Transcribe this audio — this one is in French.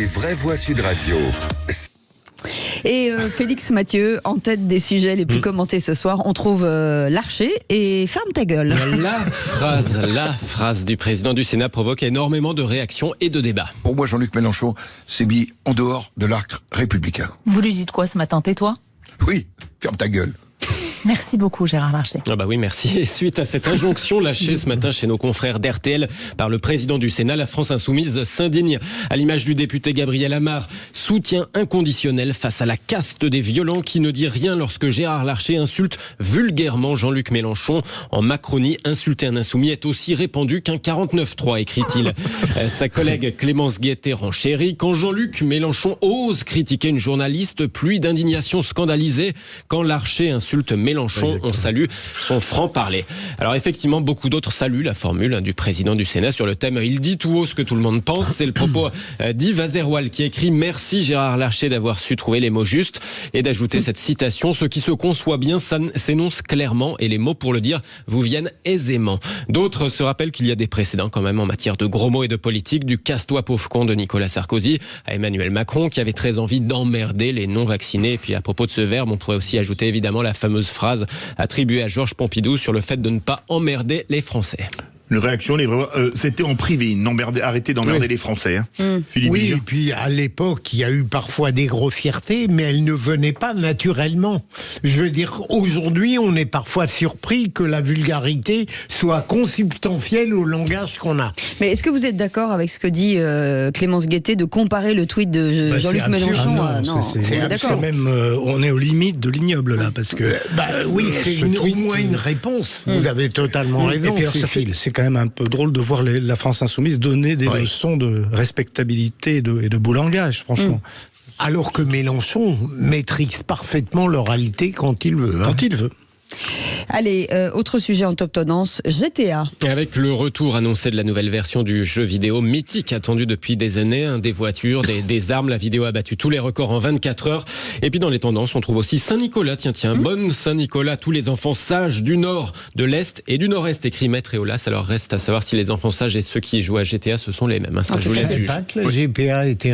Les vraies voix Sud Radio. Et Félix Mathieu, en tête des sujets les plus commentés ce soir, on trouve Larcher et Ferme ta gueule. La phrase du président du Sénat provoque énormément de réactions et de débats. Pour moi, Jean-Luc Mélenchon s'est mis en dehors de l'arc républicain. Vous lui dites quoi ce matin, tais-toi? Oui, ferme ta gueule. Merci beaucoup Gérard Larcher. Ah bah oui, merci. Et suite à cette injonction lâchée ce matin chez nos confrères d'RTL par le président du Sénat, la France Insoumise s'indigne. À l'image du député Gabriel Amar, soutien inconditionnel face à la caste des violents qui ne dit rien lorsque Gérard Larcher insulte vulgairement Jean-Luc Mélenchon. En Macronie, insulter un insoumis est aussi répandu qu'un 49.3, écrit-il. Sa collègue Clémence Guettet renchérit. Quand Jean-Luc Mélenchon ose critiquer une journaliste, pluie d'indignation scandalisée. Quand Larcher insulte Mélenchon, on salue son franc-parler. Alors effectivement, beaucoup d'autres saluent la formule du président du Sénat sur le thème « Il dit tout haut ce que tout le monde pense ». C'est le propos d'Yves Azerwal qui écrit « Merci Gérard Larcher d'avoir su trouver les mots justes » et d'ajouter cette citation « Ce qui se conçoit bien s'énonce clairement et les mots pour le dire vous viennent aisément ». D'autres se rappellent qu'il y a des précédents quand même en matière de gros mots et de politique, du casse-toi pauvre con de Nicolas Sarkozy à Emmanuel Macron qui avait très envie d'emmerder les non-vaccinés. Et puis à propos de ce verbe, on pourrait aussi ajouter évidemment la fameuse phrase attribuée à Georges Pompidou sur le fait de ne pas emmerder les Français. Une réaction, c'était en privé, arrêtez d'emmerder les Français. Philippe oui, Vignon. et puis à l'époque, il y a eu parfois des grossièretés, mais elles ne venaient pas naturellement. Je veux dire, aujourd'hui, on est parfois surpris que la vulgarité soit consubstantielle au langage qu'on a. Mais est-ce que vous êtes d'accord avec ce que dit Clémence Guettet de comparer le tweet de Jean-Luc Mélenchon C'est d'accord. Même, on est aux limites de l'ignoble là, parce que oui, c'est au moins une réponse. Vous avez totalement raison. Et puis alors, c'est quand même un peu drôle de voir la France Insoumise donner des leçons de respectabilité et de beau langage, franchement. Alors que Mélenchon maîtrise parfaitement l'oralité quand il veut. Quand il veut. Allez, autre sujet en top tendance, GTA. Avec le retour annoncé de la nouvelle version du jeu vidéo mythique attendu depuis des années, des voitures, des armes, la vidéo a battu tous les records en 24 heures. Et puis dans les tendances, on trouve aussi Saint-Nicolas. Tiens, bonne Saint-Nicolas, tous les enfants sages du Nord, de l'Est et du Nord-Est, écrit Maître Eolas. Alors reste à savoir si les enfants sages et ceux qui jouent à GTA, ce sont les mêmes. Ça, je vous laisse juger. Pas que la GPA était